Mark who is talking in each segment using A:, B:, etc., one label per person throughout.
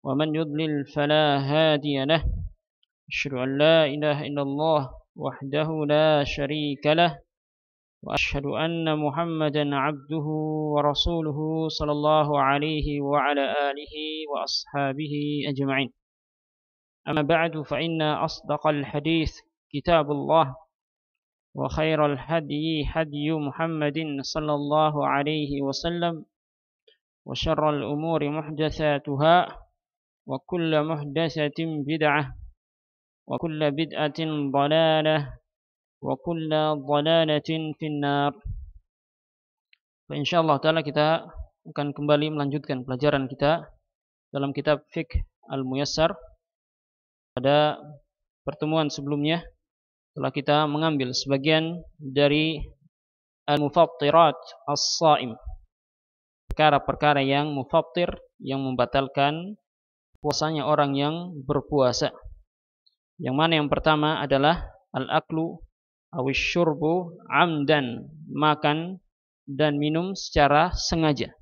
A: ومن يضلل فلا هادي له. أشهد أن لا إله إلا الله وحده لا شريك له، وأشهد أن محمدا عبده ورسوله صلى الله عليه وعلى آله وأصحابه أجمعين. أما بعد، فإن أصدق الحديث كتاب الله، وخير الهدي هدي محمد صلى الله عليه وسلم، وشر الأمور محدثاتها، وكل محدثة بدعة، وكل بدعة ضلالة، وكل ضلالة في النار. Insyaallah taala kita akan kembali melanjutkan pelajaran kita dalam kitab Fiqh Al-Muyassar. Pada pertemuan sebelumnya telah kita mengambil sebagian dari al-mufattirat as-shaim, perkara-perkara yang mufattir, yang membatalkan puasanya orang yang berpuasa. Yang mana yang pertama adalah al-aklu awis syurbu amdan, makan dan minum secara sengaja.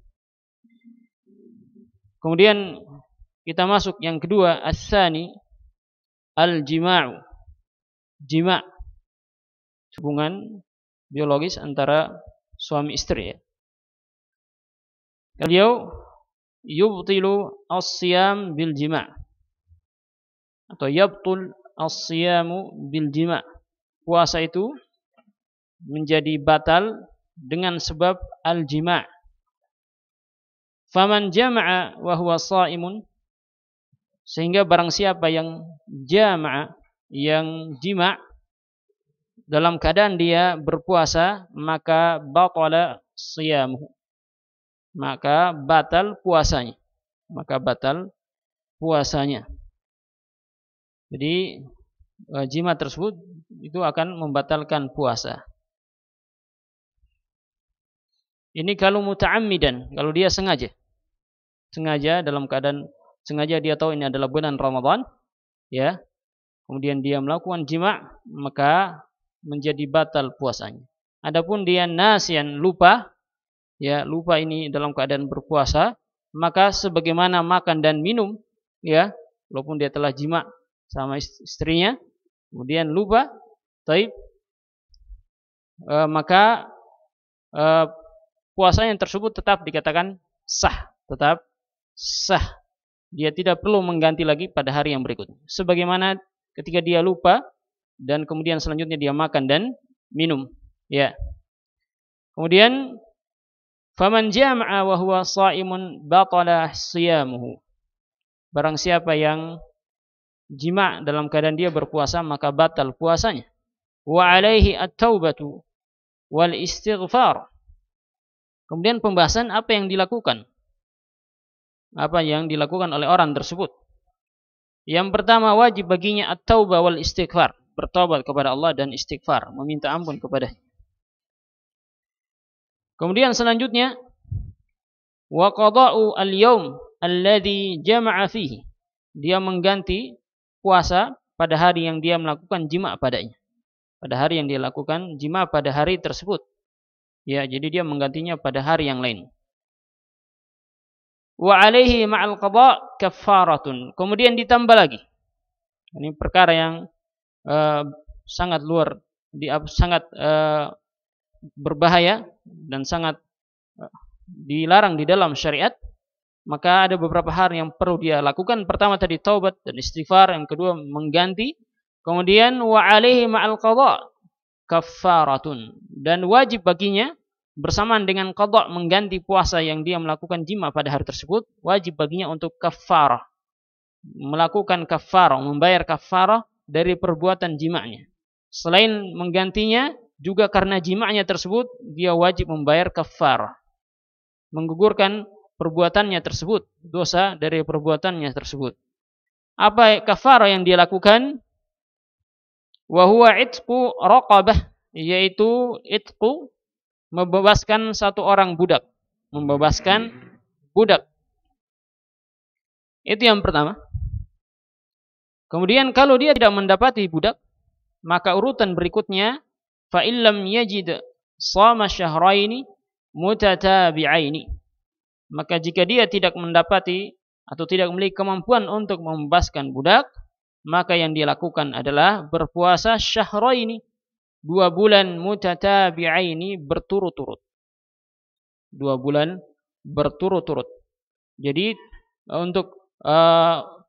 A: Kemudian kita masuk yang kedua, as-tsani al-jima'u, jima', hubungan biologis antara suami istri ya. Beliau yubtilu as-siyam bil jima' atau yabtul as-siyamu bil jima'. Puasa itu menjadi batal dengan sebab al-jima'. Faman jama'a wa huwa sha'imun, sehingga barang siapa yang jama'a, yang jima' dalam keadaan dia berpuasa, maka batala siyamuhu, maka batal puasanya, Jadi jima tersebut itu akan membatalkan puasa. Ini kalau muta'ammidan, kalau dia sengaja dalam keadaan sengaja dia tahu ini adalah bulan Ramadan, ya. Kemudian dia melakukan jima', maka menjadi batal puasanya. Adapun dia nasian, lupa, ya, lupa ini dalam keadaan berpuasa, maka sebagaimana makan dan minum, ya, walaupun dia telah jima' sama istrinya, kemudian lupa, maka puasanya tersebut tetap dikatakan sah, tetap sah. Dia tidak perlu mengganti lagi pada hari yang berikutnya. Sebagaimana ketika dia lupa dan kemudian selanjutnya dia makan dan minum, ya. Kemudian faman jama'a wa huwa sha'imun batala siyamuhu. Barang siapa yang jima' dalam keadaan dia berpuasa, maka batal puasanya. Wa alaihi at-taubatu wal istighfar. Kemudian pembahasan apa yang dilakukan oleh orang tersebut. Yang pertama, wajib baginya at-taubah wal istighfar, bertobat kepada Allah dan istighfar, meminta ampun kepada-Nya. Kemudian selanjutnya, wa qada'u al-yaum alladhi jama'a fihi, dia mengganti puasa pada hari yang dia melakukan jima' padanya, pada hari yang dia lakukan jima' pada hari tersebut. Ya, jadi dia menggantinya pada hari yang lain. Wa alaihi ma'al qada' kaffaratun. Kemudian ditambah lagi. Ini perkara yang sangat berbahaya dan sangat dilarang di dalam syariat. Maka ada beberapa hal yang perlu dia lakukan. Pertama tadi taubat dan istighfar, yang kedua mengganti. Kemudian wa alaihi ma'al qada' kaffaratun, dan wajib baginya bersamaan dengan qada' mengganti puasa yang dia melakukan jima pada hari tersebut, wajib baginya untuk kaffarah, melakukan kaffarah, membayar kaffarah dari perbuatan jima'nya. Selain menggantinya, juga karena jima'nya tersebut dia wajib membayar kaffarah, menggugurkan perbuatannya tersebut, dosa dari perbuatannya tersebut. Apa kaffarah yang dia lakukan? Wa huwa itqu raqabah, yaitu itqu, membebaskan satu orang budak, membebaskan budak. Itu yang pertama. Kemudian kalau dia tidak mendapati budak, maka urutan berikutnya, fa illam yajid shama syahraini mutatabi'aini, maka jika dia tidak mendapati atau tidak memiliki kemampuan untuk membebaskan budak, maka yang dia lakukan adalah berpuasa syahraini, 2 bulan mutatabi'aini, berturut-turut. 2 bulan berturut-turut. Jadi untuk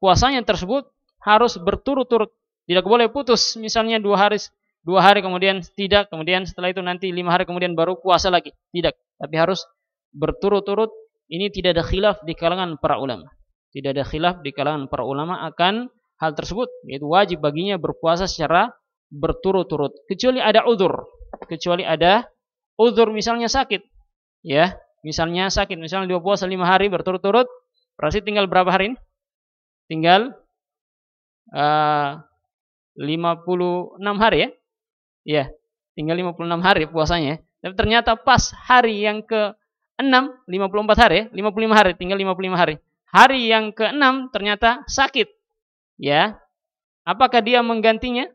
A: puasanya tersebut harus berturut-turut, tidak boleh putus. Misalnya 2 hari kemudian tidak, kemudian setelah itu nanti 5 hari kemudian baru puasa lagi. Tidak, tapi harus berturut-turut. Ini tidak ada khilaf di kalangan para ulama. Tidak ada khilaf di kalangan para ulama akan hal tersebut, yaitu wajib baginya berpuasa secara berturut-turut, kecuali ada uzur. Kecuali ada uzur, misalnya sakit. Ya, misalnya sakit, misalnya dia puasa 5 hari berturut-turut, berarti tinggal berapa hari ini? Tinggal 56 hari ya. Ya, tinggal 56 hari puasanya. Tapi ternyata pas hari yang ke-6, 54 hari ya, 55 hari, tinggal 55 hari. Hari yang ke-6 ternyata sakit. Ya. Apakah dia menggantinya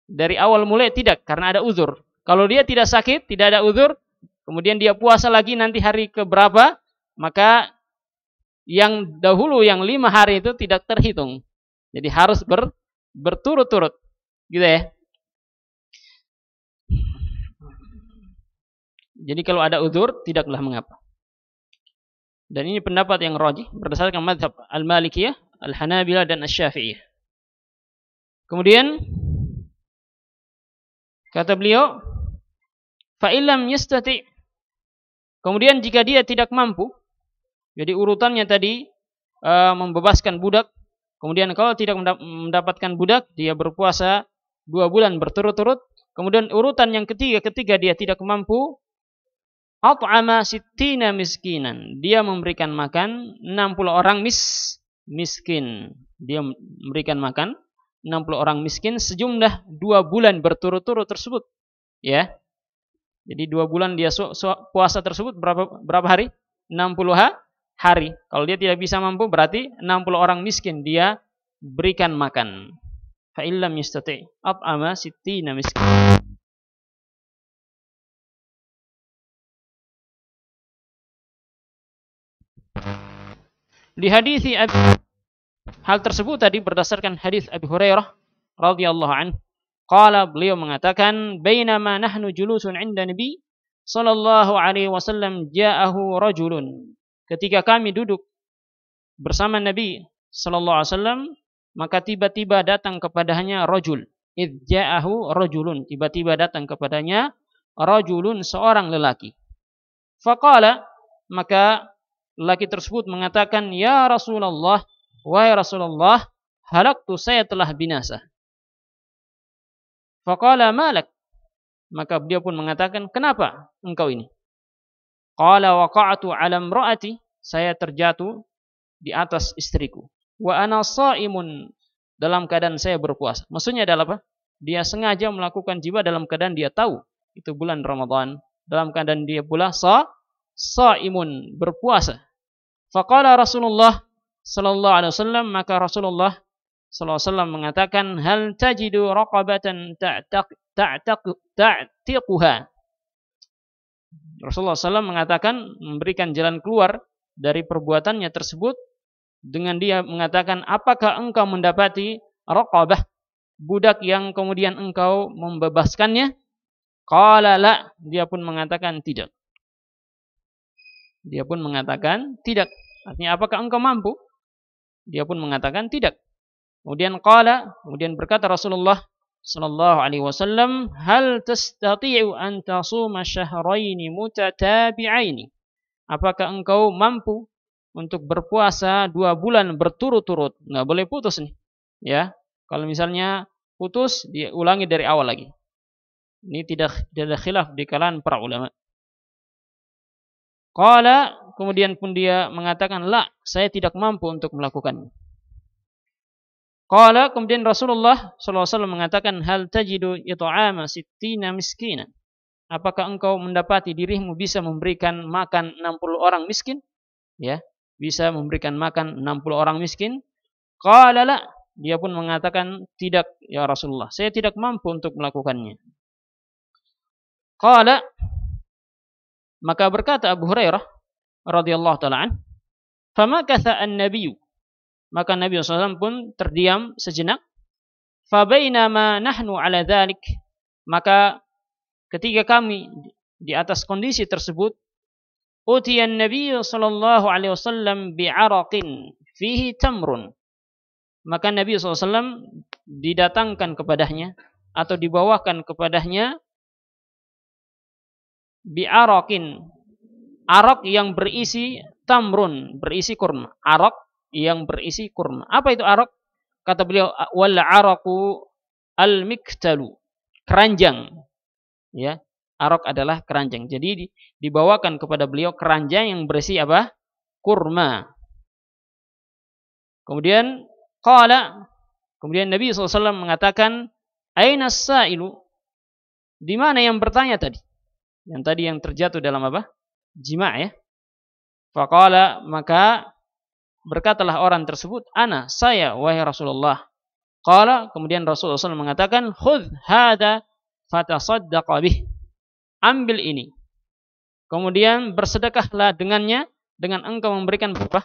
A: dari awal mulai? Tidak, karena ada uzur. Kalau dia tidak sakit, tidak ada uzur, kemudian dia puasa lagi nanti hari keberapa, maka yang dahulu yang 5 hari itu tidak terhitung. Jadi harus berturut-turut. Gitu ya. Jadi kalau ada uzur, tidaklah mengapa. Dan ini pendapat yang rajih berdasarkan mazhab Al-Malikiyah, Al-Hanabilah dan Asy-Syafi'iyah. Kemudian kata beliau, fa illam yastati'. Kemudian jika dia tidak mampu, jadi urutannya tadi membebaskan budak. Kemudian kalau tidak mendapatkan budak, dia berpuasa 2 bulan berturut-turut. Kemudian urutan yang ketika dia tidak mampu, at'ama sittina miskinan. Dia memberikan makan 60 orang miskin. Dia memberikan makan 60 orang miskin sejumlah 2 bulan berturut-turut tersebut. Ya. Jadi 2 bulan dia puasa tersebut berapa hari? 60 hari. Kalau dia tidak bisa mampu, berarti 60 orang miskin dia berikan makan. Fa illam yastati' at'ama sittina miskin. Di hadis hal tersebut tadi berdasarkan hadis Abu Hurairah radhiyallahu anhu. Qala, beliau mengatakan, bainama nahnu julusun 'inda Nabi sallallahu alaihi wasallam ja'ahu rajulun. Ketika kami duduk bersama Nabi sallallahu alaihi wasallam, maka tiba-tiba datang kepadanya rajul. Idz ja'ahu rajulun, tiba-tiba datang kepadanya rajulun, seorang lelaki. Faqala, maka lelaki tersebut mengatakan, ya Rasulullah, wahai Rasulullah, halaktu, saya telah binasa. Faqala malak, maka dia pun mengatakan, kenapa engkau ini? Qala waqa'tu 'ala imra'ati, saya terjatuh di atas istriku. Wa ana sha'imun, dalam keadaan saya berpuasa. Maksudnya adalah apa? Dia sengaja melakukan jima dalam keadaan dia tahu itu bulan Ramadan, dalam keadaan dia pula sha'imun, berpuasa. Faqala Rasulullah sallallahu alaihi wasallam, maka Rasulullah sallallahu alaihi wasallam mengatakan, hal tajidu raqabatan ta'tiquha. Rasulullah SAW mengatakan, memberikan jalan keluar dari perbuatannya tersebut dengan dia mengatakan, apakah engkau mendapati raqabah, budak yang kemudian engkau membebaskannya? Qala la, dia pun mengatakan tidak. Dia pun mengatakan tidak. Artinya apakah engkau mampu? Dia pun mengatakan tidak. Kemudian qala, kemudian berkata Rasulullah sallallahu alaihi wasallam, hal tastati'u an tasuma syahraini mutatabi'aini. Apakah engkau mampu untuk berpuasa 2 bulan berturut-turut? Enggak boleh putus nih. Ya. Kalau misalnya putus, dia ulangi dari awal lagi. Ini tidak ada khilaf di kalangan para ulama. Qala, kemudian pun dia mengatakan, la, saya tidak mampu untuk melakukannya. Qala, kemudian Rasulullah SAW mengatakan, hal tajidu it'ama sittina miskinan. Apakah engkau mendapati dirimu bisa memberikan makan 60 orang miskin? Ya, bisa memberikan makan 60 orang miskin? Qala la, dia pun mengatakan, tidak ya Rasulullah, saya tidak mampu untuk melakukannya. Qala, maka berkata Abu Hurairah radhiyallahu taala an, famakatha an-nabiyyu, Maka Nabi SAW pun terdiam sejenak. Fabainama nahnu ala dzalik, maka ketika kami di atas kondisi tersebut, utiyan Nabi sallallahu alaihi wasallam bi'araqin fihi tamrun, maka Nabi SAW didatangkan kepadanya atau dibawakan kepadanya bi'araqin, arak yang berisi tamrun, berisi kurma. Arak yang berisi kurma. Apa itu arak? Kata beliau, wal araqu al miktalu, keranjang. Ya, arak adalah keranjang. Jadi dibawakan kepada beliau keranjang yang berisi apa? Kurma. Kemudian kemudian Nabi SAW mengatakan, aina as-sa'ilu? Di mana yang bertanya tadi? Yang tadi yang terjatuh dalam apa? Jima' ya. Faqala, maka berkatalah orang tersebut, ana, saya, wahai Rasulullah. Qala, kemudian Rasulullah SAW mengatakan, khudh hada fatasaddaqa bih. Ambil ini. Kemudian bersedekahlah dengannya, dengan engkau memberikan berapa?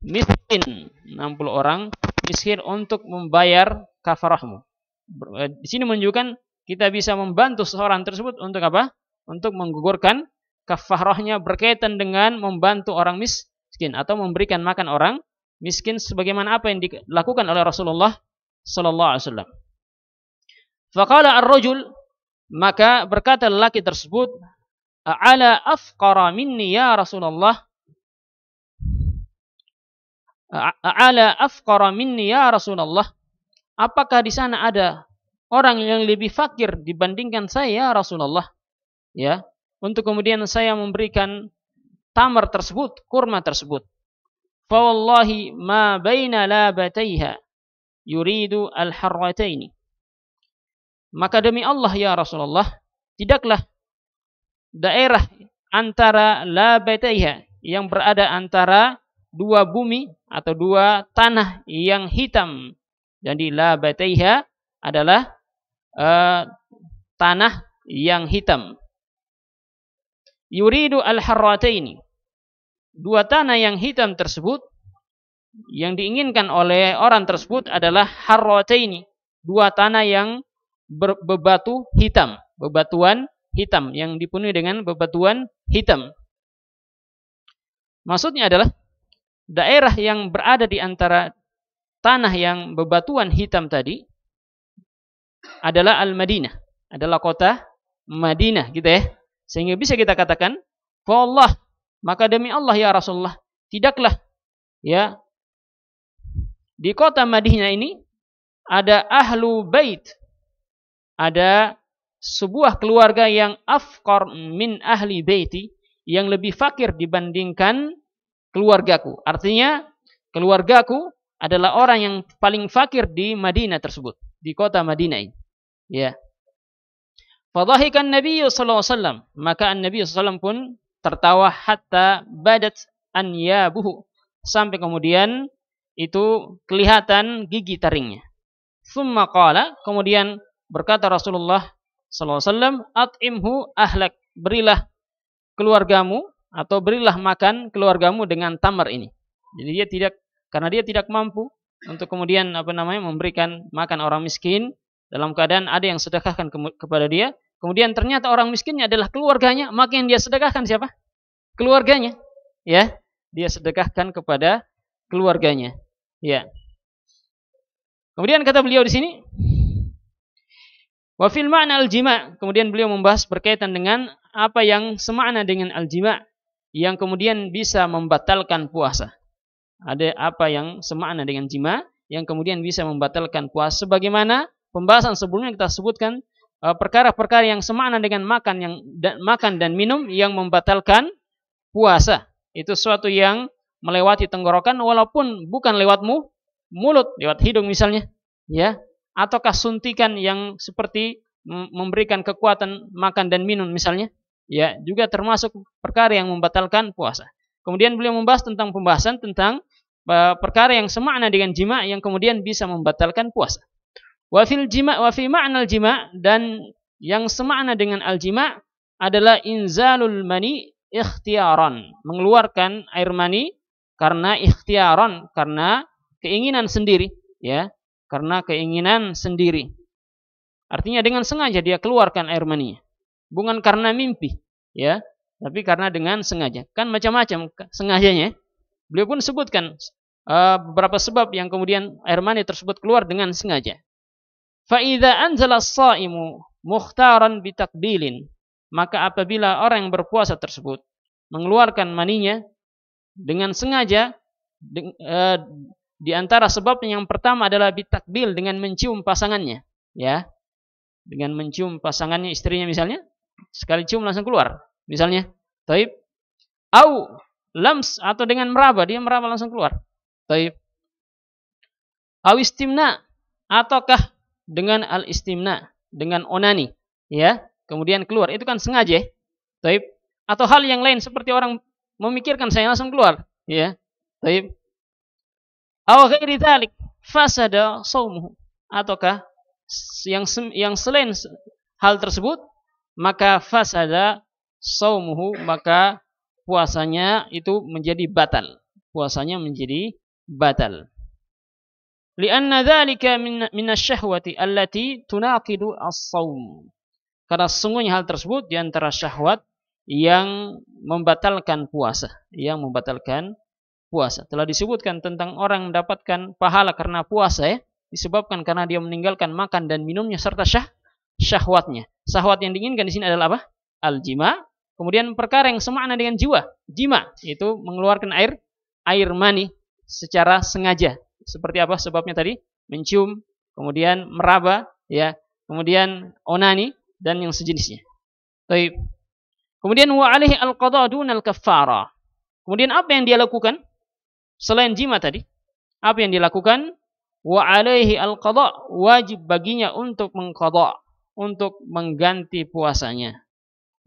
A: Miskin, 60 orang miskin untuk membayar kafarahmu. Di sini menunjukkan kita bisa membantu seorang tersebut untuk apa? Untuk menggugurkan kafarahnya berkaitan dengan membantu orang miskin atau memberikan makan orang miskin sebagaimana apa yang dilakukan oleh Rasulullah sallallahu alaihi wasallam. Faqala ar-rajul, maka berkata lelaki tersebut, ala afqara minni ya Rasulullah, ala afqara minni ya Rasulullah, apakah di sana ada orang yang lebih fakir dibandingkan saya ya Rasulullah? Ya, untuk kemudian saya memberikan tamar tersebut, kurma tersebut. Fa wallahi ma baina labataiha yuridu al-harrataini. Maka demi Allah ya Rasulullah, tidaklah daerah antara labataiha, yang berada antara dua bumi atau dua tanah yang hitam. Jadi labataiha adalah tanah yang hitam. Yuridu al-harrataini, dua tanah yang hitam tersebut, yang diinginkan oleh orang tersebut adalah harrataini, dua tanah yang berbatu hitam, bebatuan hitam, yang dipenuhi dengan bebatuan hitam. Maksudnya adalah daerah yang berada di antara tanah yang bebatuan hitam tadi adalah Al-Madinah, adalah kota Madinah gitu ya. Sehingga bisa kita katakan, wallah, maka demi Allah ya Rasulullah, tidaklah ya di kota Madinah ini ada ahlu bait, ada sebuah keluarga yang afqar min ahli baiti, yang lebih fakir dibandingkan keluargaku. Artinya keluargaku adalah orang yang paling fakir di Madinah tersebut, di kota Madinah ini. Ya. Fadhahikan Nabi sallallahu alaihi wasallam, maka Nabi sallallahu alaihi wasallam pun tertawa hatta badat anyabuhu, sampai kemudian itu kelihatan gigi taringnya. Tsumma qala, kemudian berkata Rasulullah sallallahu alaihi wasallam, at'imhu ahlak, berilah keluargamu atau berilah makan keluargamu dengan tamar ini. Jadi karena dia tidak mampu untuk kemudian memberikan makan orang miskin, dalam keadaan ada yang sedekahkan kepada dia, kemudian ternyata orang miskinnya adalah keluarganya, maka yang dia sedekahkan siapa? Keluarganya. Ya, dia sedekahkan kepada keluarganya. Ya. Kemudian kata beliau di sini, wa fil ma'na al-jima', kemudian beliau membahas berkaitan dengan apa yang semakna dengan al-jima', yang kemudian bisa membatalkan puasa. Ada apa yang semakna dengan jima' yang kemudian bisa membatalkan puasa, sebagaimana pembahasan sebelumnya kita sebutkan perkara-perkara yang semakna dengan makan dan minum yang membatalkan puasa. Itu sesuatu yang melewati tenggorokan walaupun bukan lewat mulut, lewat hidung misalnya, ya, ataukah suntikan yang seperti memberikan kekuatan makan dan minum misalnya, ya, juga termasuk perkara yang membatalkan puasa. Kemudian beliau membahas tentang pembahasan tentang perkara yang semakna dengan jima' yang kemudian bisa membatalkan puasa. Wa fi ma'na al-jima', dan yang semakna dengan al-jima' adalah inzalul mani ikhtiaran, mengeluarkan air mani karena ikhtiaran, karena keinginan sendiri, ya, karena keinginan sendiri. Artinya dengan sengaja dia keluarkan air maninya, bukan karena mimpi, ya, tapi karena dengan sengaja. Kan macam-macam sengajanya. Beliau pun sebutkan beberapa sebab yang kemudian air mani tersebut keluar dengan sengaja. Fa idza anzala as-shaimu mukhtaran bitakbilin, maka apabila orang yang berpuasa tersebut mengeluarkan maninya dengan sengaja, di antara sebabnya yang pertama adalah bitakbil, dengan mencium pasangannya, ya, dengan mencium pasangannya, istrinya misalnya, sekali cium langsung keluar, misalnya, taib, au lams, atau dengan meraba, dia meraba langsung keluar, taib, au istimna, ataukah dengan al istimna, dengan onani, ya, kemudian keluar, itu kan sengaja, taib, atau hal yang lain seperti orang memikirkan saya langsung keluar, ya, taib, au ghairi dzalik fasada shaumuhu, ataukah yang selain hal tersebut, maka fasada shaumuhu, maka puasanya itu menjadi batal, puasanya menjadi batal. Lianna dzalika min asy-syahwati allati tunaqidu as-shaum, karena sesungguhnya hal tersebut di antara syahwat yang membatalkan puasa, yang membatalkan puasa. Telah disebutkan tentang orang mendapatkan pahala karena puasa, ya, disebabkan karena dia meninggalkan makan dan minumnya serta syahwatnya. Syahwat yang diinginkan di sini adalah apa? Al-jima. Kemudian perkara yang semakna dengan jima, itu mengeluarkan air mani secara sengaja. Seperti apa sebabnya tadi? Mencium, kemudian meraba, ya, kemudian onani dan yang sejenisnya. Baik. Kemudian wa alaihi al-qada dunal kaffara. Kemudian apa yang dia lakukan selain jima tadi? Apa yang dilakukan? Wa alaihi al-qada, wajib baginya untuk mengqada, untuk mengganti puasanya.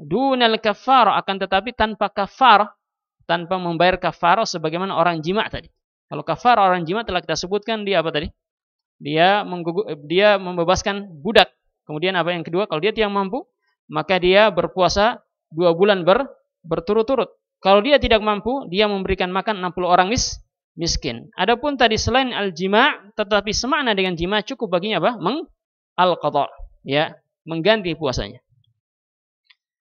A: Dunal kaffara, akan tetapi tanpa kafar, tanpa membayar kafar sebagaimana orang jima tadi. Kalau kafar orang jima telah kita sebutkan, dia apa tadi? Dia membebaskan budak. Kemudian apa yang kedua? Kalau dia tidak mampu, maka dia berpuasa 2 bulan berturut-turut. Kalau dia tidak mampu, dia memberikan makan 60 orang miskin. Adapun tadi selain al-jima, tetapi semakna dengan jima, cukup baginya apa? Al-qada, ya, mengganti puasanya.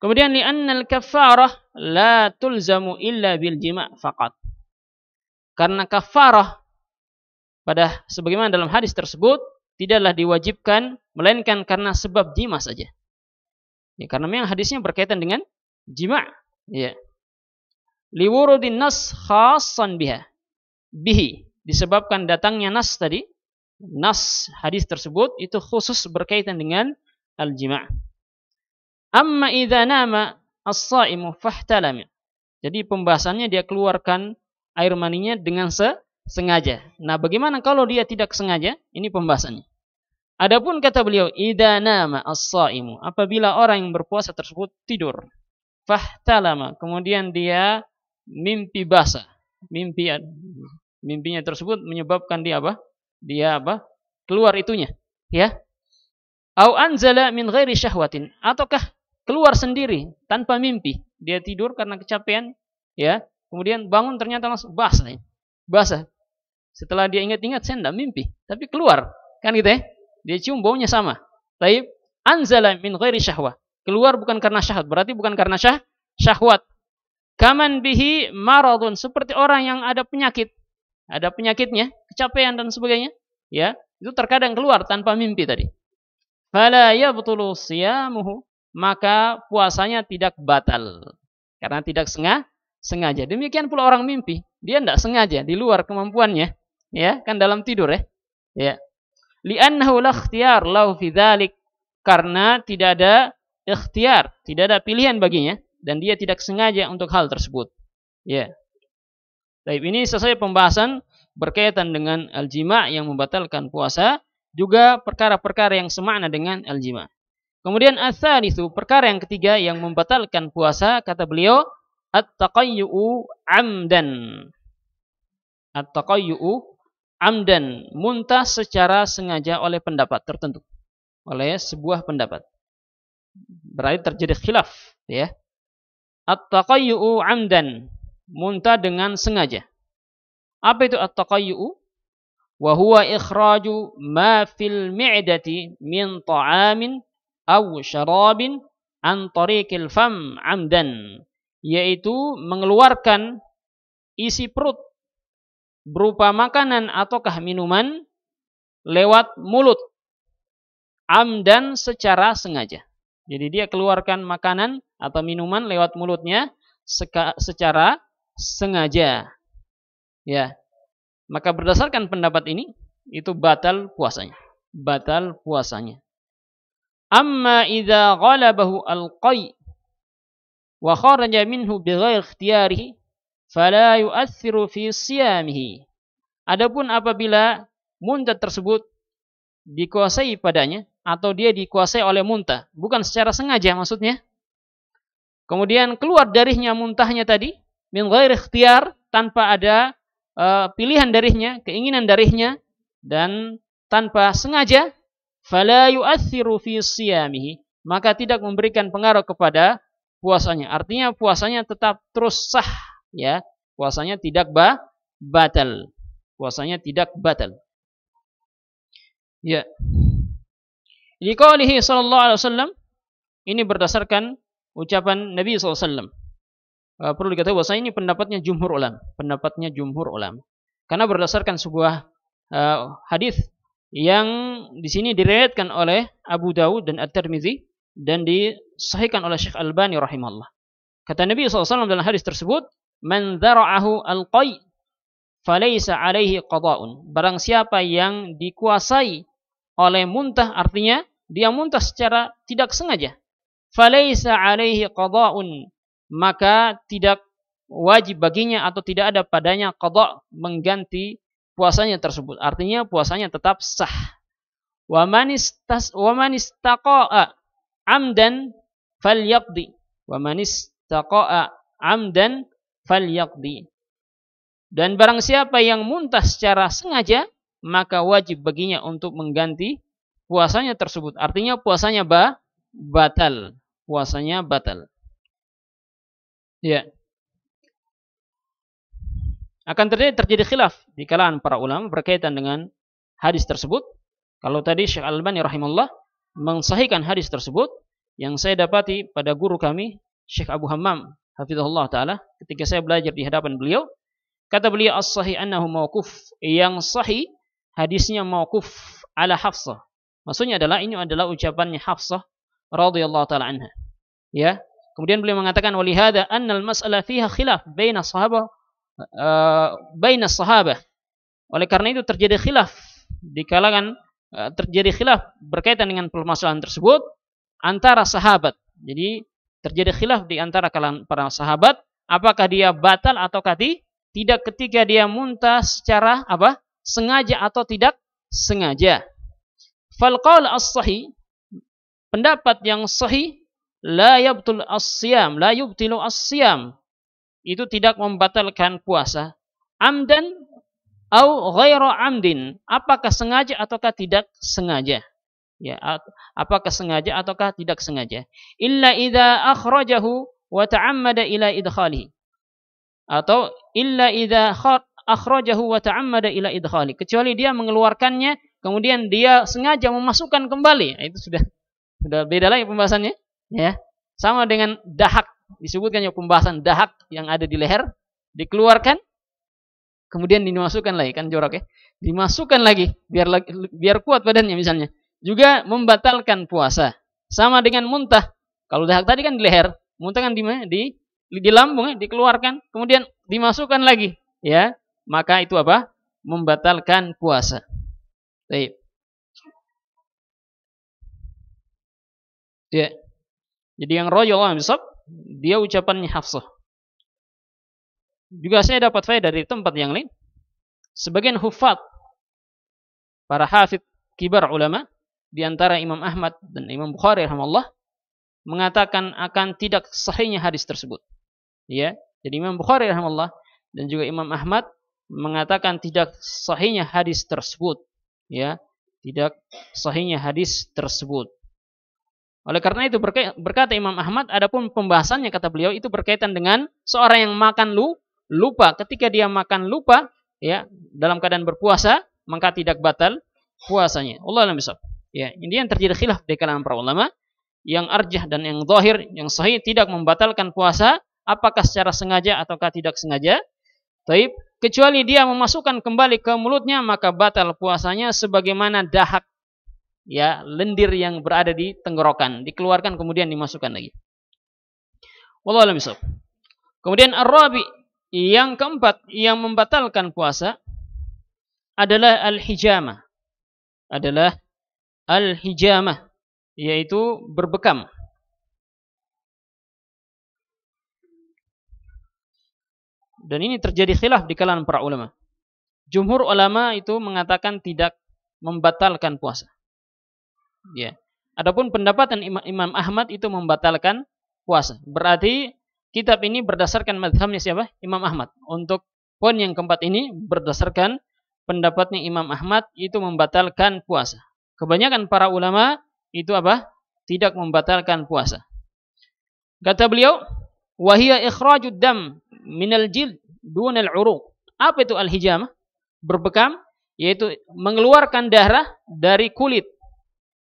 A: Kemudian li'annal kafarah la tulzamu illa bil jima' faqat. Karena kafarah pada sebagaimana dalam hadis tersebut tidaklah diwajibkan melainkan karena sebab jima saja. Ya, karena memang hadisnya berkaitan dengan jima', ya. Liwurudin nas khassan bihi, disebabkan datangnya nas tadi, nas hadis tersebut itu khusus berkaitan dengan al-jima'. Amma idza nama as-shaimu fahtalama. Jadi pembahasannya dia keluarkan air maninya dengan sengaja. Nah, bagaimana kalau dia tidak sengaja? Ini pembahasannya. Adapun kata beliau, idza nama as-shaimu, apabila orang yang berpuasa tersebut tidur, fahtalama, kemudian dia mimpi basah. Mimpinya tersebut menyebabkan dia apa? Dia apa? Keluar itunya, ya. Au anzala min ghairi syahwatin, ataukah keluar sendiri tanpa mimpi. Dia tidur karena kecapean, ya. Kemudian bangun ternyata langsung basah. Setelah dia ingat-ingat, saya tidak mimpi, tapi keluar. Kan gitu, ya. Dia cium baunya sama. Taib, anzala min ghairi syahwah. Keluar bukan karena syahwat, berarti bukan karena syahwat. Kaman bihi maradun, seperti orang yang ada penyakit. Ada penyakitnya, kecapean dan sebagainya, ya. Itu terkadang keluar tanpa mimpi tadi. Fala yabtulu siyamuhu, maka puasanya tidak batal karena tidak sengaja. Demikian pula orang mimpi, dia tidak sengaja, di luar kemampuannya, ya, kan dalam tidur, ya. Ya. Li'annahu la ikhtiyar lahu fi dzalik, karena tidak ada ikhtiar, tidak ada pilihan baginya dan dia tidak sengaja untuk hal tersebut. Ya. Baik, ini sesuai pembahasan berkaitan dengan al-jima' yang membatalkan puasa, juga perkara-perkara yang semakna dengan al-jima'. Kemudian ats-tsalitsu, perkara yang ketiga yang membatalkan puasa, kata beliau, at-taqayyu'u 'amdan. At-taqayyu'u 'amdan, muntah secara sengaja oleh pendapat tertentu, oleh sebuah pendapat. Berarti terjadi khilaf, ya. At-taqayyu'u 'amdan, muntah dengan sengaja. Apa itu at-taqayyu? Wa huwa ikhraju ma fil mi'dati min ta'amin aw syarabin an tariqil fam amdan, yaitu mengeluarkan isi perut berupa makanan ataukah minuman lewat mulut amdan secara sengaja. Jadi dia keluarkan makanan atau minuman lewat mulutnya secara sengaja. Ya. Maka berdasarkan pendapat ini itu batal puasanya. Batal puasanya. Amma idza ghalabahu al-qay wa kharaja minhu bighairi ikhtiyarihi fala yu'athiru fi siyamihi. Adapun apabila muntah tersebut dikuasai padanya atau dia dikuasai oleh muntah, bukan secara sengaja maksudnya. Kemudian keluar darinya muntahnya tadi min ghairi ikhtiyar, tanpa ada pilihan darinya, keinginan darinya, dan tanpa sengaja, fala yu'athiru fi siyamihi, maka tidak memberikan pengaruh kepada puasanya. Artinya puasanya tetap terus sah, ya. Puasanya tidak batal. Puasanya tidak batal. Ya. Liqaulihi sallallahu alaihi wasallam, ini berdasarkan ucapan Nabi sallallahu alaihi wasallam. Perlu diketahui bahwa ini pendapatnya jumhur ulama, karena berdasarkan sebuah hadis yang di sini diriwayatkan oleh Abu Dawud dan At-Tirmidzi dan disahihkan oleh Syekh Albani rahimahullah. Kata Nabi SAW dalam hadis tersebut, man dzara'ahu al-qay falaysa alaihi qada'un. Barang siapa yang dikuasai oleh muntah, artinya dia muntah secara tidak sengaja, falaysa alaihi qada'un, maka tidak wajib baginya atau tidak ada padanya qada, mengganti puasanya tersebut. Artinya puasanya tetap sah. Wa man istaqa'a amdan falyaqdi. Wa man istaqa'a amdan falyaqdi. Dan barang siapa yang muntah secara sengaja, maka wajib baginya untuk mengganti puasanya tersebut. Artinya puasanya batal. Puasanya batal. Ya. Akan terjadi khilaf di kalangan para ulama berkaitan dengan hadis tersebut. Kalau tadi Syekh Al-Albani rahimahullah mensahihkan hadis tersebut, yang saya dapati pada guru kami Syekh Abu Hammam hafizahullah taala ketika saya belajar di hadapan beliau, kata beliau as-sahih annahu mauquf, yang sahih hadisnya mauquf ala Hafsah. Maksudnya adalah ini adalah ucapannya Hafsah radhiyallahu taala anha. Ya. Kemudian beliau mengatakan walihada annal mas'alah fiha khilaf baina sahabah Oleh karena itu terjadi khilaf di kalangan terjadi khilaf berkaitan dengan permasalahan tersebut antara sahabat. Jadi terjadi khilaf di antara kalangan para sahabat, apakah dia batal ataukah tidak ketika dia muntah secara sengaja atau tidak sengaja. Fal qaul as-sahih, pendapat yang sahih, la yubtilu as-siyam, itu tidak membatalkan puasa. Amdan au ghairu amdin, apakah sengaja ataukah tidak sengaja. Ya, apakah sengaja ataukah tidak sengaja. Illa idza akhrajahu wa ta'ammada ila idkhalihi. Atau illa idza akhrajahu wa ta'ammada ila idkhalihi. Kecuali dia mengeluarkannya kemudian dia sengaja memasukkan kembali. Itu sudah beda lagi pembahasannya. Ya, sama dengan dahak, disebutkannya pembahasan dahak yang ada di leher, dikeluarkan kemudian dimasukkan lagi, kan jorok ya, dimasukkan lagi biar kuat badannya misalnya, juga membatalkan puasa. Sama dengan muntah, kalau dahak tadi kan di leher, muntah kan di lambung ya, dikeluarkan kemudian dimasukkan lagi, ya, maka itu membatalkan puasa. Baik. Ya. Jadi yang rajih bisab, dia ucapannya Hafsah. Juga saya dapat faedah dari tempat yang lain. Sebagian hufaz, para hafidz kibar ulama, di antara Imam Ahmad dan Imam Bukhari rahimahullah, mengatakan akan tidak sahihnya hadis tersebut. Ya, jadi Imam Bukhari rahimahullah dan juga Imam Ahmad mengatakan tidak sahihnya hadis tersebut. Ya, tidak sahihnya hadis tersebut. Oleh karena itu berkata Imam Ahmad, adapun pembahasannya kata beliau itu berkaitan dengan seorang yang makan lupa. Ketika dia makan lupa, ya, dalam keadaan berpuasa, maka tidak batal puasanya. Allah a'lam bishawab. Ya, ini yang terjadi khilaf di kalangan para ulama. Yang arjah dan yang zahir, yang sahih tidak membatalkan puasa, apakah secara sengaja ataukah tidak sengaja. Taib, kecuali dia memasukkan kembali ke mulutnya, maka batal puasanya sebagaimana dahak, ya, lendir yang berada di tenggorokan, dikeluarkan kemudian dimasukkan lagi. Wallahu a'lam bishawab. Kemudian ar-rabi, yang keempat yang membatalkan puasa adalah al-hijamah. Adalah al-hijamah, yaitu berbekam. Dan ini terjadi khilaf di kalangan para ulama. Jumhur ulama itu mengatakan tidak membatalkan puasa. Ya. Adapun pendapatan Imam Ahmad itu membatalkan puasa. Berarti kitab ini berdasarkan mazhabnya siapa? Imam Ahmad. Untuk poin yang keempat ini berdasarkan pendapatnya Imam Ahmad itu membatalkan puasa. Kebanyakan para ulama itu apa? Tidak membatalkan puasa. Kata beliau, wahia ikhrajud dam minal jild dunal uruq. Apa itu al-hijamah? Berbekam, yaitu mengeluarkan darah dari kulit.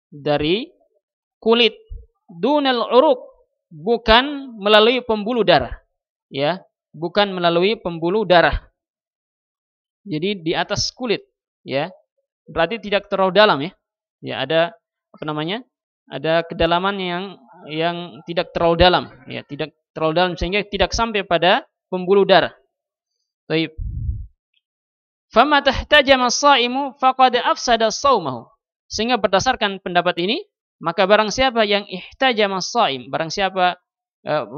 A: Dari kulit. Dunal uruq, bukan melalui pembuluh darah. Ya, bukan melalui pembuluh darah. Jadi di atas kulit, ya. Berarti tidak terlalu dalam, ya. Ya, ada apa namanya? Ada kedalaman yang tidak terlalu dalam, ya, tidak terlalu dalam sehingga tidak sampai pada pembuluh darah. Baik. Fama tahtajama as-shaimu faqad afsada shaumahu. Sehingga berdasarkan pendapat ini, maka barang siapa yang ihtajama as-shaim, barang siapa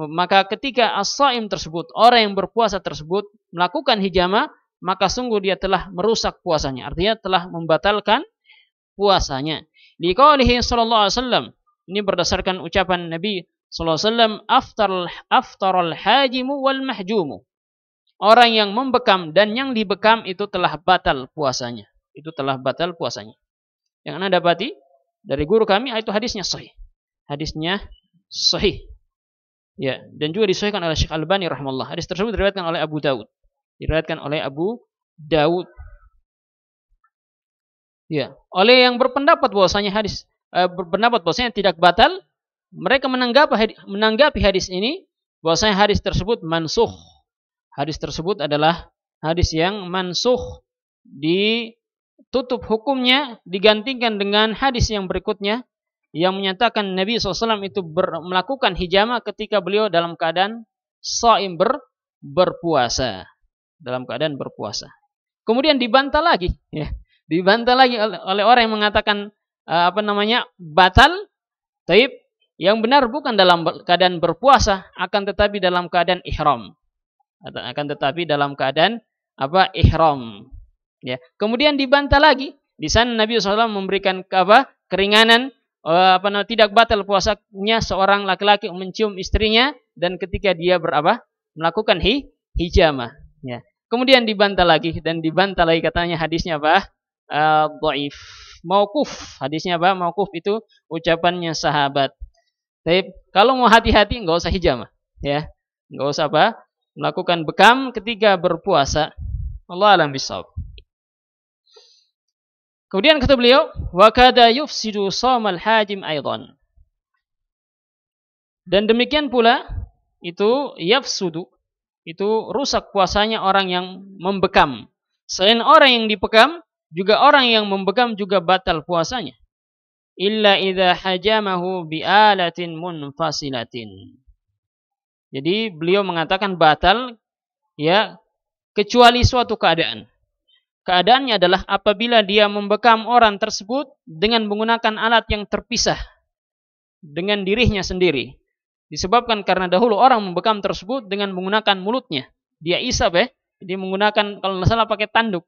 A: maka ketika as-shaim tersebut, orang yang berpuasa tersebut melakukan hijamah, maka sungguh dia telah merusak puasanya. Artinya telah membatalkan puasanya. Liqaulihi sallallahu alaihi wasallam, ini berdasarkan ucapan Nabi sallallahu alaihi wasallam, aftaral hajimu wal mahjumu. Orang yang membekam dan yang dibekam itu telah batal puasanya. Itu telah batal puasanya. Yang Anda dapati dari guru kami itu hadisnya sahih. Hadisnya sahih. Ya, dan juga disahihkan oleh Syekh Albani rahimahullah. Hadis tersebut diriwayatkan oleh Abu Daud. Diriwayatkan oleh Abu Daud. Ya, oleh yang berpendapat bahwasanya tidak batal, mereka menanggapi hadis ini bahwasanya hadis tersebut mansukh. Hadis tersebut adalah hadis yang mansukh, ditutup hukumnya, digantikan dengan hadis yang berikutnya yang menyatakan Nabi SAW itu melakukan hijamah ketika beliau dalam keadaan shaim, berpuasa, dalam keadaan berpuasa. Kemudian dibantah lagi, ya. Dibantah lagi oleh orang yang mengatakan batal. Taib, yang benar bukan dalam keadaan berpuasa, akan tetapi dalam keadaan ihram. Ihram. Ya. Kemudian dibantah lagi. Di sana Nabi SAW memberikan keringanan, tidak batal puasanya seorang laki-laki mencium istrinya dan ketika dia melakukan hijamah. Ya. Kemudian dibantah lagi katanya hadisnya dhaif, mauquf. Hadisnya mauquf itu ucapannya sahabat. Tapi kalau mau hati-hati enggak usah hijamah, ya. Enggak usah melakukan bekam ketika berpuasa. Allah a'lam bishawab. Kemudian kata beliau, wa kada yufsidu shaumal hajim aidan. Dan demikian pula itu yafsudu, itu rusak puasanya orang yang membekam. Selain orang yang dibekam, juga orang yang membekam juga batal puasanya. Illa idza hajamahu bi'alatin munfasilatin. Jadi beliau mengatakan batal, ya, kecuali suatu keadaan. Keadaannya adalah apabila dia membekam orang tersebut dengan menggunakan alat yang terpisah dengan dirinya sendiri. Disebabkan karena dahulu orang membekam tersebut dengan menggunakan mulutnya. Dia isap, dia menggunakan, kalau tidak salah pakai tanduk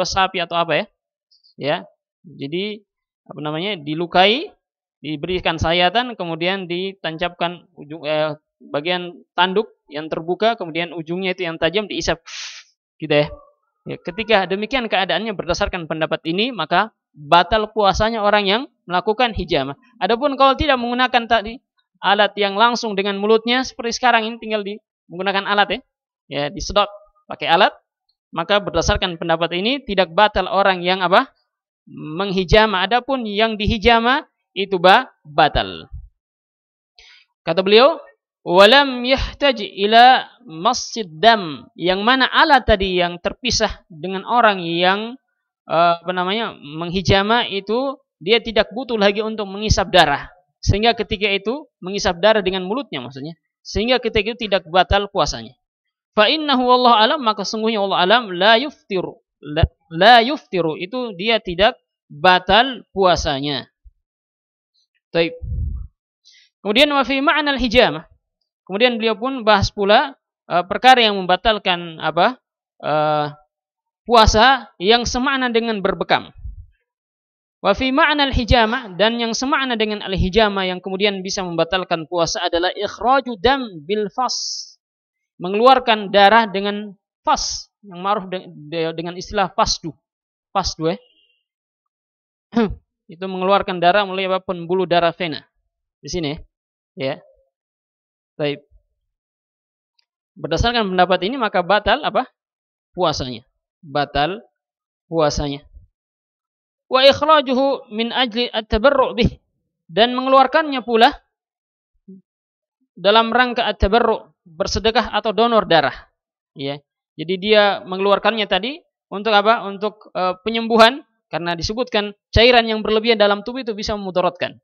A: sapi atau apa, ya. Ya. Jadi dilukai, diberikan sayatan, kemudian ditancapkan bagian tanduk yang terbuka, kemudian ujungnya itu yang tajam diisap, gitu, ya. Ya, ketika demikian keadaannya berdasarkan pendapat ini, maka batal puasanya orang yang melakukan hijamah. Adapun kalau tidak menggunakan tadi alat yang langsung dengan mulutnya, seperti sekarang ini tinggal menggunakan alat, ya, disedot pakai alat, maka berdasarkan pendapat ini tidak batal orang yang apa? Menghijama. Adapun yang dihijama itu batal. Kata beliau, walam yahtaj ila masjid dam, yang mana alat tadi yang terpisah dengan orang yang menghijama itu dia tidak butuh lagi untuk mengisap darah, sehingga ketika itu mengisap darah dengan mulutnya maksudnya, sehingga ketika itu tidak batal puasanya. Fa innahu wallahu alam, maka sungguhnya Allah alam la yuftiru itu dia tidak batal puasanya. Baik. Kemudian wa fi ma'na al-hijamah. Kemudian beliau pun bahas pula perkara yang membatalkan puasa yang semakna dengan berbekam. Wa fi ma'na al-hijamah, dan yang semakna dengan al-hijamah yang kemudian bisa membatalkan puasa adalah ikhraju dam bil fas. Mengeluarkan darah dengan fas, yang ma'ruf dengan istilah fasdu. Fasdu itu mengeluarkan darah melalui pembuluh darah vena. Di sini ya. Baik. Berdasarkan pendapat ini maka batal puasanya. Batal puasanya. Wa ikhrajuhu min ajli at-tabarru' bih, dan mengeluarkannya pula dalam rangka at-tabarru', bersedekah atau donor darah. Ya. Jadi dia mengeluarkannya tadi untuk apa? Untuk penyembuhan, karena disebutkan cairan yang berlebihan dalam tubuh itu bisa memudaratkan.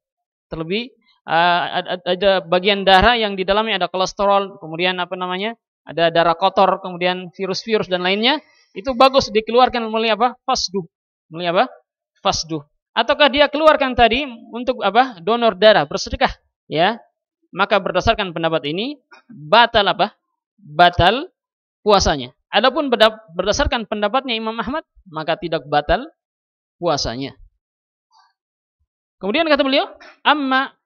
A: Terlebih ada bagian darah yang di dalamnya ada kolesterol, kemudian ada darah kotor, kemudian virus-virus dan lainnya, itu bagus dikeluarkan melalui fasdu. Melalui fasdu. Ataukah dia keluarkan tadi untuk donor darah, bersedekah, ya. Maka berdasarkan pendapat ini batal batal puasanya. Adapun berdasarkan pendapatnya Imam Ahmad, maka tidak batal puasanya. Kemudian kata beliau, amma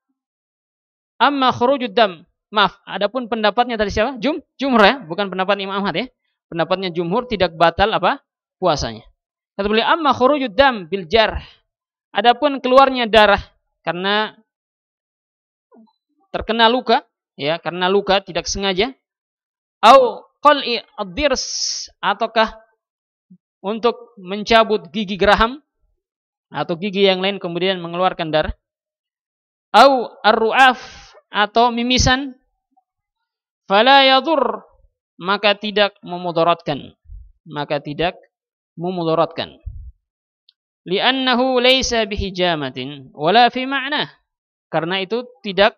A: khurujud dam. Maaf, adapun pendapatnya tadi siapa? Jumhur ya, bukan pendapat Imam Ahmad ya. Pendapatnya jumhur tidak batal puasanya. Kata beliau, amma khurujud dam bil jarh. Adapun keluarnya darah karena terkena luka, ya, karena luka tidak sengaja. Au qal'i ad-dirs, ataukah untuk mencabut gigi geraham atau gigi yang lain kemudian mengeluarkan darah. Au ar-ru'af, atau mimisan, fala yadur, maka tidak memudaratkan. Li'annahu laysa bihijamatin wala fi ma'nah, karena itu tidak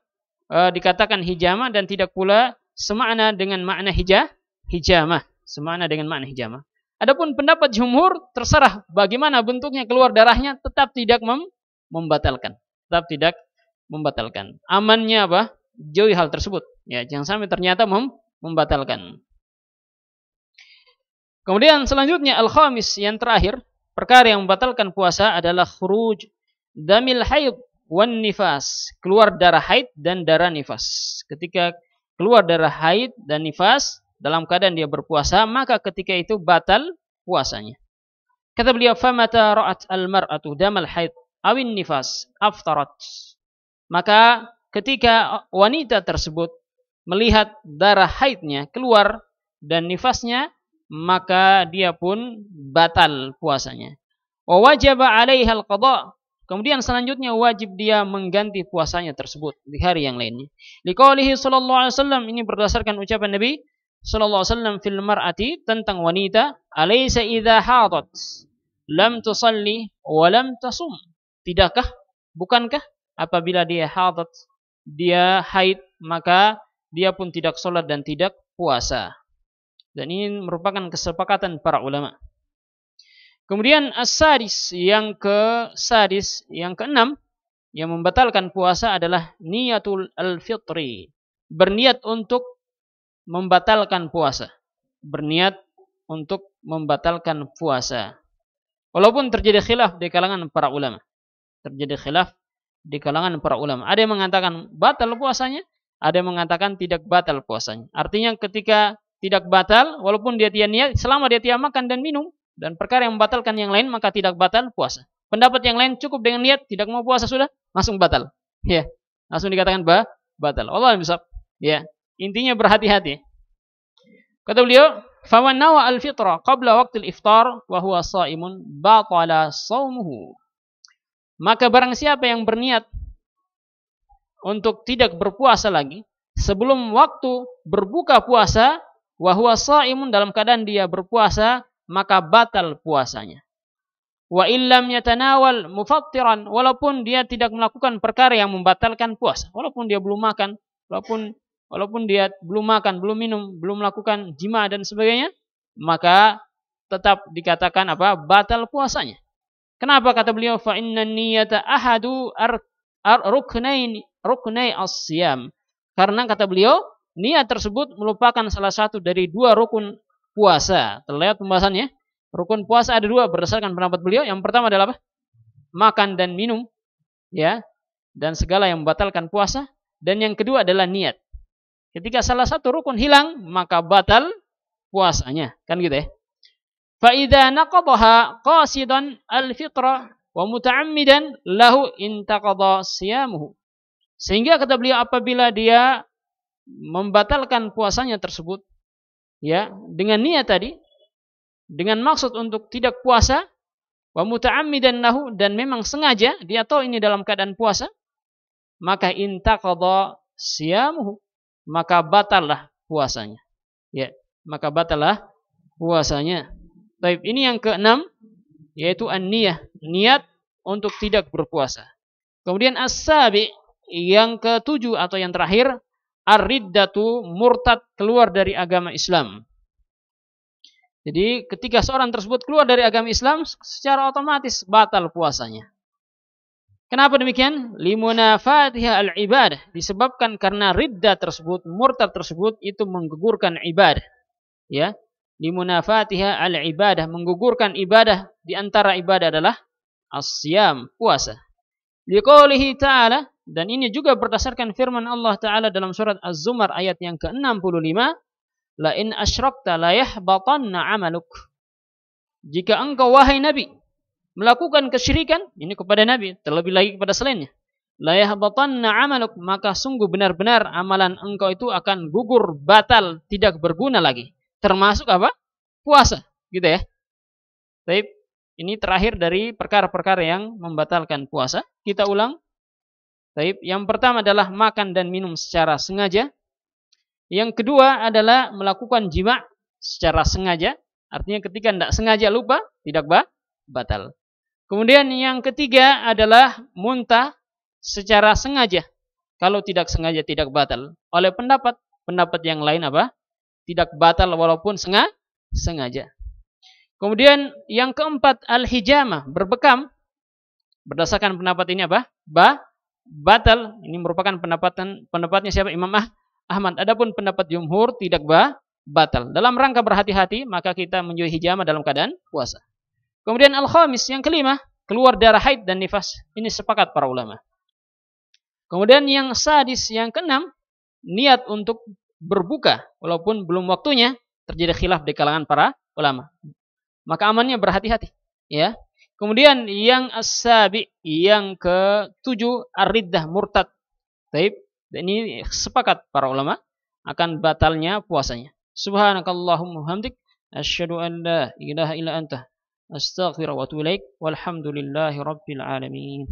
A: dikatakan hijamah dan tidak pula semakna dengan makna hijamah, semakna dengan makna hijamah. Adapun pendapat jumhur, terserah bagaimana bentuknya keluar darahnya, tetap tidak membatalkan. Tetap tidak membatalkan. Amannya jauhi hal tersebut. Ya, jangan sampai ternyata membatalkan. Kemudian selanjutnya al-khamis, yang terakhir, perkara yang membatalkan puasa adalah khuruj damil haid wan nifas, keluar darah haid dan darah nifas. Ketika keluar darah haid dan nifas dalam keadaan dia berpuasa, maka ketika itu batal puasanya. Kata beliau, famata ra'at al-mar'atu damal haid awin nifas aftarat. Maka ketika wanita tersebut melihat darah haidnya keluar dan nifasnya, maka dia pun batal puasanya. Wa wajaba 'alaiha al-qada'. Kemudian selanjutnya wajib dia mengganti puasanya tersebut di hari yang lainnya. Liqaulihi sallallahu alaihi wasallam, ini berdasarkan ucapan Nabi sallallahu alaihi wasallam fil mar'ati, tentang wanita, alaysa idza hadat lam tusalli wa lam tasum. Tidakkah, bukankah apabila dia hadat, dia haid, maka dia pun tidak sholat dan tidak puasa. Dan ini merupakan kesepakatan para ulama. Kemudian as-sadis, yang keenam, yang membatalkan puasa adalah niyatul al-fitri. Berniat untuk membatalkan puasa. Berniat untuk membatalkan puasa. Walaupun terjadi khilaf di kalangan para ulama. Ada yang mengatakan batal puasanya, ada yang mengatakan tidak batal puasanya. Artinya ketika tidak batal, walaupun dia tidak niat, selama dia tidak makan dan minum, dan perkara yang membatalkan yang lain, maka tidak batal puasa. Pendapat yang lain cukup dengan niat, tidak mau puasa sudah, langsung batal. Ya, langsung dikatakan batal. Allah misal. Ya, intinya berhati-hati. Kata beliau, "Faman nawa al-fitra qabla waqtil iftar wa huwa shaimun batala shaumuhu." Maka barang siapa yang berniat untuk tidak berpuasa lagi sebelum waktu berbuka puasa, wa huwa shaimun, dalam keadaan dia berpuasa, maka batal puasanya. Wa illam yatanawal mufattiran, walaupun dia tidak melakukan perkara yang membatalkan puasa, walaupun dia belum makan, walaupun dia belum makan, belum minum, belum melakukan jima dan sebagainya, maka tetap dikatakan apa? Batal puasanya. Kenapa? Kata beliau, fa inna niyata ahadu ruknai as-siyam. Karena kata beliau, niat tersebut merupakan salah satu dari dua rukun puasa. Terlihat pembahasannya. Rukun puasa ada dua berdasarkan pendapat beliau. Yang pertama adalah apa? Makan dan minum, ya, dan segala yang membatalkan puasa. Dan yang kedua adalah niat. Ketika salah satu rukun hilang, maka batal puasanya. Kan gitu ya. Fa idza naqadaha qasidan al-fitra wa muta'ammidan lahu intaqada siyamuhu. Sehingga kata beliau, apabila dia membatalkan puasanya tersebut, ya, dengan niat tadi, dengan maksud untuk tidak puasa, wa muta'ammidan lahu, dan memang sengaja dia tahu ini dalam keadaan puasa, maka intaqada siyamuhu, maka batallah puasanya. Ya, maka batallah puasanya. Baik, ini yang keenam, yaitu an-niyah, niat untuk tidak berpuasa. Kemudian as-sabi, yang ketujuh atau yang terakhir, ar-riddatu, murtad, keluar dari agama Islam. Jadi ketika seorang tersebut keluar dari agama Islam, secara otomatis batal puasanya. Kenapa demikian? Limunafatiha al-ibadah, disebabkan karena riddah tersebut, murtad tersebut itu menggugurkan ibadah. Ya, limunafatiha al-ibadah, menggugurkan ibadah. Di antara ibadah adalah as-siyam, puasa. Liqaulihi ta'ala, dan ini juga berdasarkan firman Allah Ta'ala dalam surat Az-Zumar ayat yang ke-65, la in asyrakta la yahbatanna amaluk. Jika engkau wahai Nabi melakukan kesyirikan, ini kepada Nabi, terlebih lagi kepada selainnya, la yahbatanna amaluk, maka sungguh benar-benar amalan engkau itu akan gugur, batal, tidak berguna lagi. Termasuk apa? Puasa, gitu ya. Baik, ini terakhir dari perkara-perkara yang membatalkan puasa. Kita ulang. Baik, yang pertama adalah makan dan minum secara sengaja. Yang kedua adalah melakukan jima secara sengaja. Artinya ketika tidak sengaja lupa, tidak batal. Kemudian yang ketiga adalah muntah secara sengaja. Kalau tidak sengaja tidak batal. Oleh pendapat yang lain apa? Tidak batal walaupun sengaja. Kemudian yang keempat al-hijamah, berbekam. Berdasarkan pendapat ini apa? Batal. Ini merupakan pendapatnya siapa? Imam Ahmad. Adapun pendapat jumhur tidak batal. Dalam rangka berhati-hati, maka kita menjauhi hijamah dalam keadaan puasa. Kemudian al-khamis, yang kelima, keluar darah haid dan nifas. Ini sepakat para ulama. Kemudian yang sadis, yang keenam, niat untuk berbuka walaupun belum waktunya, terjadi khilaf di kalangan para ulama. Maka amannya berhati-hati, ya. Kemudian yang as-sabi, yang ketujuh, ar-riddah, murtad. Baik. Dan ini sepakat para ulama akan batalnya puasanya. Subhanakallahumma hamdik, asyhadu an la ilaha illa anta, astaghfiruka wa atubu ilaik, walhamdulillahi rabbil alamin.